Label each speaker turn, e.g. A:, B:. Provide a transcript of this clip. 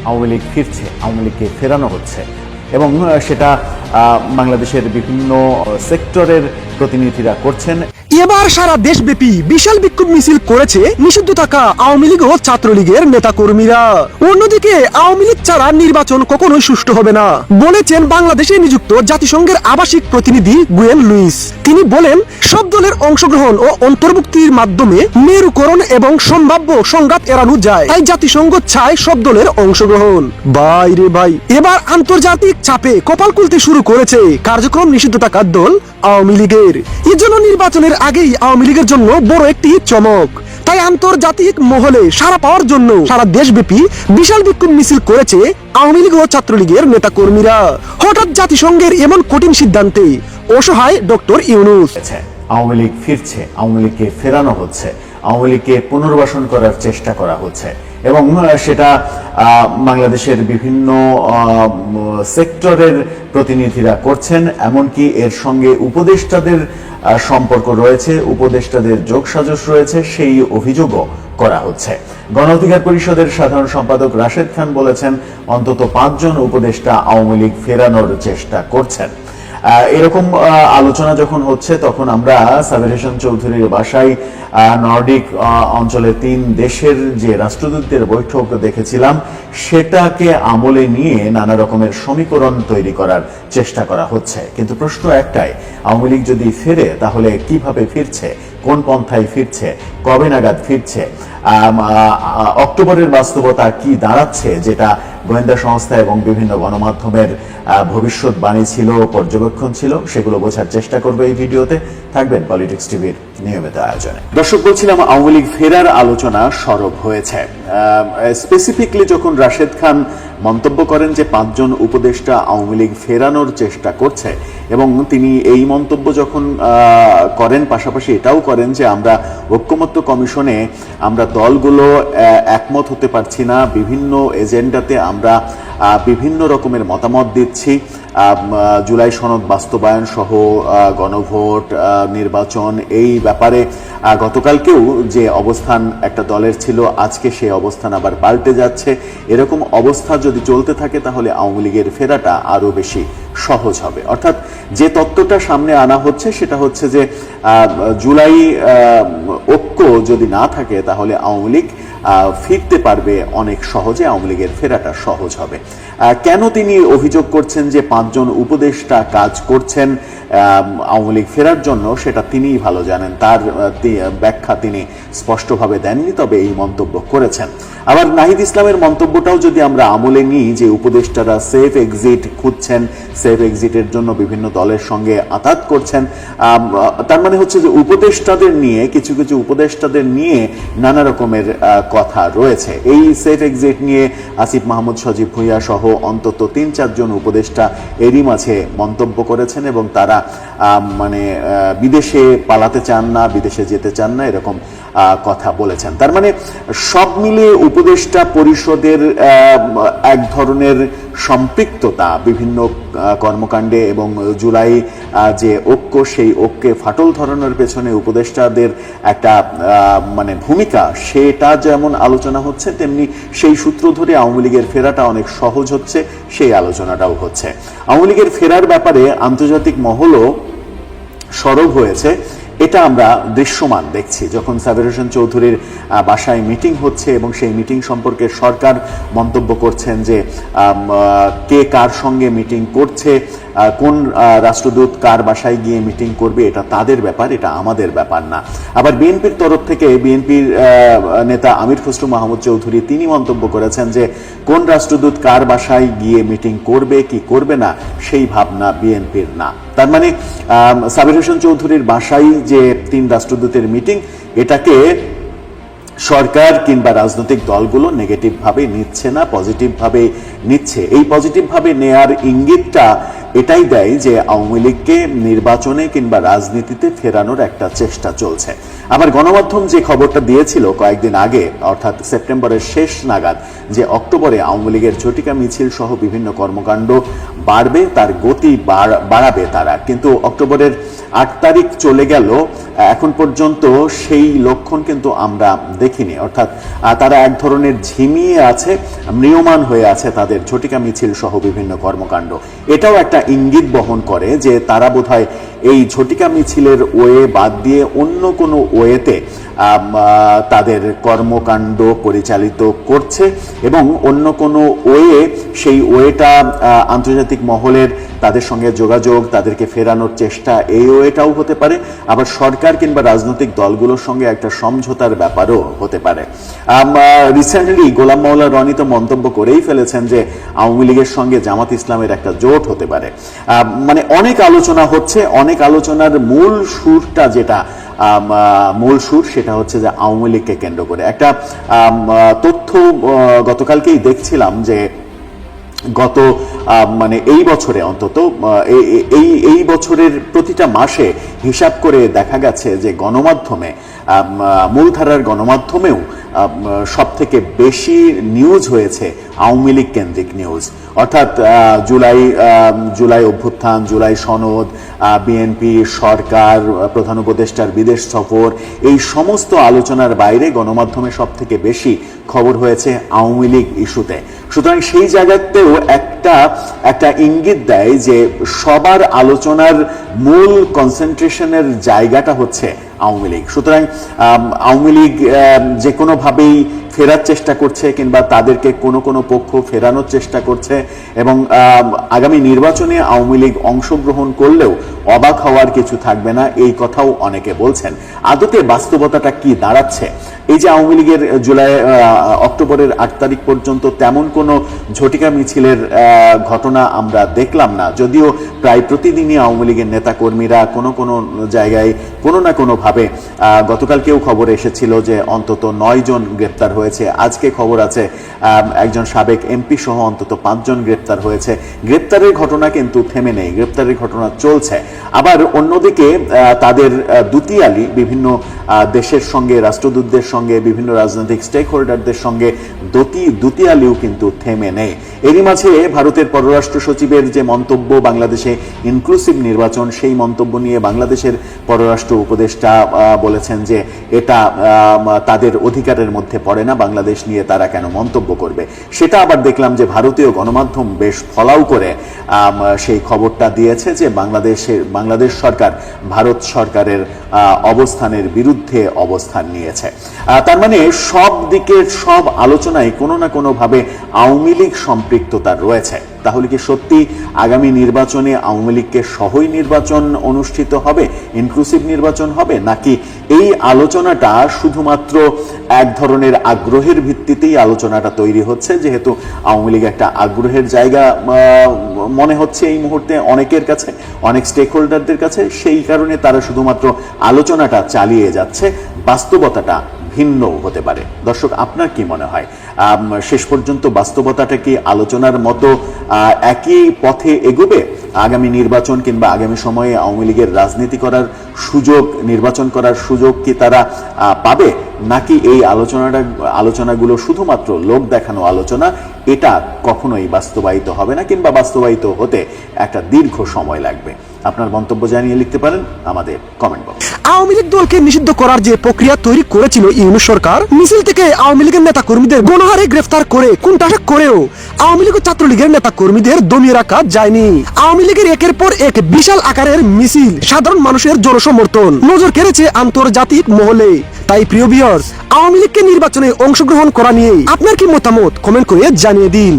A: আওয়ামী লীগ ফিরছে, আওয়ামী লীগকে ফেরানো হচ্ছে এবং সেটা বাংলাদেশের বিভিন্ন সেক্টরের প্রতিনিধিরা করছেন।
B: এবার সারা দেশব্যাপী বিশাল বিক্ষোভ মিছিল করেছে নিষিদ্ধ থাকা আওয়ামী লীগ ও ছাত্রলীগের নেতাকর্মীরা। অন্যদিকে আওয়ামী লীগ ছাড়া নির্বাচন কখনোই সুষ্ঠু হবে না বলেছেন বাংলাদেশে নিযুক্ত জাতিসংঘের আবাসিক প্রতিনিধি গুয়েন লুইস। তিনি বলেন, সব দলের অংশগ্রহণ ও অন্তর্ভুক্তির মাধ্যমে মেরুকরণ এবং সম্ভাব্য সংঘাত এড়ানো যায়, তাই জাতিসংঘ চায় সব দলের অংশগ্রহণ। ভাই রে ভাই, এবার আন্তর্জাতিক চাপে কপাল খুলতে শুরু করেছে কার্যক্রম নিষিদ্ধ থাকা দল আওয়ামী লীগের। এর জন্য নির্বাচনের আগেই আওয়ামী লীগের জন্য বড় একটি চমক। তাই আন্তর্জাতিক মহলে সাড়া পাওয়ার জন্য সারা দেশব্যাপী বিশাল বিক্ষোভ মিছিল করেছে আওয়ামী লীগ ও ছাত্রলীগের নেতাকর্মীরা। হঠাৎ জাতিসংঘের এমন কঠিন সিদ্ধান্তে অসহায় ডক্টর ইউনূস।
A: আওয়ামী লীগ ফিরছে, আওয়ামী লীগকে ফেরানো হচ্ছে, আওয়ামী লীগকে পুনর্বাসন করার চেষ্টা করা হচ্ছে এবং সেটা বাংলাদেশের বিভিন্ন সেক্টরের প্রতিনিধিরা করছেন। এমনকি এর সঙ্গে উপদেষ্টাদের সম্পর্ক রয়েছে, উপদেষ্টাদের যোগসাজশ রয়েছে, সেই অভিযোগও করা হচ্ছে। গণ অধিকার পরিষদের সাধারণ সম্পাদক রাশেদ খান বলেছেন, অন্তত 5 জন উপদেষ্টা আওয়ামী লীগ ফেরানোর চেষ্টা করছেন। এরকম আলোচনা যখন হচ্ছে তখন আমরা সাবের হোসেন চৌধুরীর বাসায় নর্ডিক অঞ্চলের 3 দেশের যে রাষ্ট্রদূতদের বৈঠক দেখেছিলাম, সেটাকে আমলে নিয়ে নানা রকমের সমীকরণ তৈরি করার চেষ্টা করা হচ্ছে। কিন্তু প্রশ্ন একটাই, আওয়ামী লীগ যদি ফেরে তাহলে কিভাবে ফিরছে, কোন পন্থায় ফিরছে, কবে নাগাদ ফিরছে, অক্টোবরের বাস্তবতা কি দাঁড়াচ্ছে, যেটা গোয়েন্দা সংস্থা এবং বিভিন্ন গণমাধ্যমের ভবিষ্যৎবাণী ছিল, পর্যবেক্ষণ ছিল, সেগুলো বোঝার চেষ্টা করবে এই ভিডিওতে। থাকবেন পলিটিক্স টিভির নিয়মিত আয়োজনে। দর্শক, বলছিলাম আওয়ামী লীগ ফেরার আলোচনা সরব হয়েছে। স্পেসিফিকলি যখন রাশেদ খান মন্তব্য করেন যে 5 জন উপদেষ্টা আওয়ামী লীগ ফেরানোর চেষ্টা করছে এবং তিনি এই মন্তব্য যখন করেন, পাশাপাশি এটাও করেন যে আমরা ঐক্যমত্য কমিশনে আমরা দলগুলো একমত হতে পারছি না, বিভিন্ন এজেন্ডাতে আমরা বিভিন্ন রকমের মতামত দিচ্ছি, জুলাই সনদ বাস্তবায়ন সহ গণভোট, নির্বাচন, এই ব্যাপারে গতকালকেও যে অবস্থান একটা দলের ছিল, আজকে সেই অবস্থান আবার পাল্টে যাচ্ছে। এরকম অবস্থা যদি চলতে থাকে তাহলে আওয়ামী লীগের ফেরাটা আরো বেশি সহজ হবে। অর্থাৎ যে তত্ত্বটা সামনে আনা হচ্ছে সেটা হচ্ছে যে জুলাই ঐক্য যদি না থাকে তাহলে আওয়ামী লীগ ফিরতে পারবে অনেক সহজে, আওয়ামী লীগের ফেরাটা সহজ হবে। কেন তিনি অভিযোগ করছেন যে 5 জন উপদেষ্টা কাজ করছেন আওয়ামী লীগ ফেরার জন্য, সেটা তিনিই ভালো জানেন। তার ব্যাখ্যা তিনি স্পষ্টভাবে দেননি, তবে এই মন্তব্য করেছেন। আবার নাহিদ ইসলামের মন্তব্যটাও যদি আমরা আমলে নিই যে উপদেষ্টারা সেফ এক্সিট খুঁজছেন, সেফ এক্সিটের জন্য বিভিন্ন দলের সঙ্গে আতাত করছেন, তার মানে হচ্ছে যে উপদেষ্টাদের নিয়ে কিছু কিছু উপদেষ্টাদের নিয়ে নানা রকমের কথা রয়েছে। এই সেফ এক্সিট নিয়ে আসিফ মাহমুদ, সজীব ভুঁইয়া সহ অন্তত 3-4 জন উপদেষ্টা এরই মাঝে মন্তব্য করেছেন এবং তারা মানে বিদেশে পালাতে চান না, বিদেশে যেতে চান না, এরকম কথা বলেছেন। তার মানে সব মিলিয়ে উপদেষ্টা পরিষদের এক ধরনের সম্পৃক্ততা বিভিন্ন কর্মকাণ্ডে এবং জুলাই যে ঐক্য, সেই ঐক্যে ফাটল ধরানোর পেছনে উপদেষ্টাদের একটা মানে ভূমিকা, সেটা যেমন আলোচনা হচ্ছে, তেমনি সেই সূত্র ধরে আওয়ামী লীগের ফেরাটা অনেক সহজ হচ্ছে, সেই আলোচনাটাও হচ্ছে। আওয়ামী লীগের ফেরার ব্যাপারে আন্তর্জাতিক মহলও সরব হয়েছে, এটা আমরা দৃশ্যমান দেখছি। যখন সাবের হোসেন চৌধুরীর বাসায় মিটিং হচ্ছে এবং সেই মিটিং সম্পর্কে সরকার মন্তব্য করছেন যে কে কার সঙ্গে মিটিং করছে, কোন রাষ্ট্রদূত কার বাসায় গিয়ে মিটিং করবে, এটা তাদের ব্যাপার, এটা আমাদের ব্যাপার না। আবার বিএনপির তরফ থেকে বিএনপির নেতা আমির খসরু মাহমুদ চৌধুরী তিনি মন্তব্য করেছেন যে কোন রাষ্ট্রদূত কার বাসায় গিয়ে মিটিং করবে কি করবে না, সেই ভাবনা বিএনপির না। তার মানে সাবির হোসেন চৌধুরীর বাসায় যে 3 রাষ্ট্রদূতের মিটিং, এটাকে সরকার কিংবা রাজনৈতিক দলগুলো নেগেটিভ ভাবে নিচ্ছে না, পজিটিভ ভাবে নিচ্ছে। এই পজিটিভ ভাবে নেয়ার ইঙ্গিতটা এটাই দেয় যে আওয়ামী লীগকে নির্বাচনে কিংবা রাজনীতিতে ফেরানোর একটা চেষ্টা চলছে। আবার গণমাধ্যম যে খবরটা দিয়েছিল কয়েকদিন আগে, অর্থাৎ সেপ্টেম্বরের শেষ নাগাদ, যে অক্টোবরে আওয়ামী লীগের ঝটিকা মিছিল সহ বিভিন্ন কর্মকাণ্ড বাড়বে, তার গতি বাড়াবে তারা, কিন্তু অক্টোবরের 8 তারিখ চলে গেল, এখন পর্যন্ত সেই লক্ষণ কিন্তু আমরা দেখিনি। অর্থাৎ তারা এক ধরনের ঝিমিয়ে আছে, ম্রিয়মান হয়ে আছে তাদের ঝটিকা মিছিল সহ বিভিন্ন কর্মকাণ্ড। এটাও একটা ইঙ্গিত বহন করে যে তারা বোধহয় এই ঝটিকা মিছিলের ওয়ে বাদ দিয়ে অন্য কোনো ওয়েতে তাদের কর্মকাণ্ড পরিচালিত করছে, এবং অন্য কোনো ওয়ে, সেই ওয়েটা আন্তর্জাতিক মহলের তাদের সঙ্গে যোগাযোগ, তাদেরকে ফেরানোর চেষ্টা, এই ওয়েটাও হতে পারে। আবার সরকার কিংবা রাজনৈতিক দলগুলোর সঙ্গে একটা সমঝোতার ব্যাপারও হতে পারে। রিসেন্টলি গোলাম মাওলা রনি তো মন্তব্য করেই ফেলেছেন যে আওয়ামী লীগের সঙ্গে জামাত ইসলামের একটা জোট হতে পারে। মানে অনেক আলোচনা হচ্ছে, অনেক আলোচনার মূল সুরটা যেটা মূল সুর, সেটা হচ্ছে যে আওয়ামী লীগকে কেন্দ্র করে একটা তথ্য গতকালকেই দেখছিলাম যে গত মানে এই বছরে অন্তত এই বছরের প্রতিটা মাসে হিসাব করে দেখা গেছে যে গণমাধ্যমে, মূলধারার গণমাধ্যমেও সব থেকে বেশি নিউজ হয়েছে আওয়ামী লীগ কেন্দ্রিক নিউজ। অর্থাৎ জুলাই অভ্যুত্থান, জুলাই সনদ, বিএনপি, সরকার, প্রধান উপদেষ্টার বিদেশ সফর, এই সমস্ত আলোচনার বাইরে গণমাধ্যমে সব থেকে বেশি খবর হয়েছে আওয়ামী লীগ ইস্যুতে। সুতরাং সেই জায়গাতেও একটা ইঙ্গিত দেয় যে সবার আলোচনার মূল কনসেন্ট্রেশনের জায়গাটা হচ্ছে আওয়ামী লীগ। সুতরাং আওয়ামী লীগ যে কোনোভাবেই ফেরার চেষ্টা করছে, কিংবা তাদেরকে কোনো পক্ষ ফেরানোর চেষ্টা করছে, এবং আগামী নির্বাচনে আওয়ামী লীগ অংশগ্রহণ করলেও অবাক হওয়ার কিছু থাকবে না, এই কথাও অনেকে বলছেন। আদতে বাস্তবতাটা কি দাঁড়াচ্ছে? এই যে আওয়ামী লীগের অক্টোবরের 8 তারিখ পর্যন্ত তেমন কোনো ঝটিকা মিছিলের ঘটনা আমরা দেখলাম না, যদিও প্রায় প্রতিদিনই আওয়ামী লীগের নেতাকর্মীরা কোনো জায়গায় কোনো না কোনোভাবে, গতকালকেও খবর এসেছিল যে অন্তত 9 জন গ্রেপ্তার হয়েছে, আজকে খবর আছে একজন সাবেক এমপি সহ অন্তত 5 জন গ্রেপ্তার হয়েছে। গ্রেপ্তারের ঘটনা কিন্তু থেমে নেই, গ্রেপ্তারের ঘটনা চলছে। আবার অন্যদিকে তাদের দুতিয়ালি বিভিন্ন দেশের সঙ্গে, রাষ্ট্রদূতদের সঙ্গে, বিভিন্ন রাজনৈতিক স্টেক হোল্ডারদের সঙ্গে দুতিয়ালিও কিন্তু থেমে নেই। এরই মাঝে ভারতের পররাষ্ট্র সচিবের যে মন্তব্য বাংলাদেশে ইনক্লুসিভ নির্বাচন, সেই মন্তব্য নিয়ে বাংলাদেশের পররাষ্ট্র উপদেষ্টা বলেছেন যে এটা তাদের অধিকারের মধ্যে পড়ে না, বাংলাদেশ নিয়ে তারা কেন মন্তব্য করবে। সেটা আবার দেখলাম যে ভারতীয় গণমাধ্যম বেশ ফলাও করে সেই খবরটা দিয়েছে যে বাংলাদেশ সরকার ভারত সরকারের অবস্থানের বিরুদ্ধে অবস্থান নিয়েছে। তার মানে সব দিকের সব আলোচনায় কোনো না কোনোভাবে আওয়ামী লীগ সম্পৃক্ততা রয়েছে। তাহলে কি সত্যি আগামী নির্বাচনে আওয়ামী লীগকে সহই নির্বাচন অনুষ্ঠিত হবে, ইনক্লুসিভ নির্বাচন হবে, নাকি এই আলোচনাটা শুধুমাত্র এক ধরনের আগ্রহের ভিত্তিতেই আলোচনাটা তৈরি হচ্ছে, যেহেতু আওয়ামী লীগ একটা আগ্রহের জায়গা মনে হচ্ছে এই মুহূর্তে অনেকের কাছে, অনেক স্টেক হোল্ডারদের কাছে, সেই কারণে তারা শুধুমাত্র আলোচনাটা চালিয়ে যাচ্ছে, বাস্তবতাটা ভিন্ন হতে পারে। দর্শক, আপনার কি মনে হয় শেষ পর্যন্ত বাস্তবতাটা কি আলোচনার মতো একই পথে এগোবে? আগামী নির্বাচন কিংবা আগামী সময়ে আওয়ামী লীগের রাজনীতি করার সুযোগ, নির্বাচন করার সুযোগ কি তারা পাবে, নাকি এই আলোচনাগুলো শুধুমাত্র লোক দেখানো আলোচনা, এটা কখনোই বাস্তবায়িত হবে না, কিংবা বাস্তবায়িত হতে একটা দীর্ঘ সময় লাগবে? আপনার মন্তব্য জানিয়ে লিখতে পারেন আমাদের কমেন্ট বক্সে।
B: আওয়ামী লীগ দলকে নিষিদ্ধ করার যে প্রক্রিয়া তৈরি করেছিল ইউনূস সরকার, মিছিল থেকে আওয়ামী লীগের নেতা কর্মীদের গণহারে গ্রেফতার করে কোণঠাসা করেও আওয়ামী লীগ ও ছাত্রলীগের নেতা কর্মীদের দমিয়ে রাখা যায়নি। আওয়ামী লীগের একের পর এক বিশাল আকারের মিছিল, সাধারণ মানুষের জনসমর্থন নজর কেড়েছে আন্তর্জাতিক মহলে। তাই প্রিয় ভিউয়ার্স, আওয়ামী লীগকে নির্বাচনে অংশগ্রহণ করা নিয়ে আপনার কি মতামত কমেন্ট করে জানিয়ে দিন।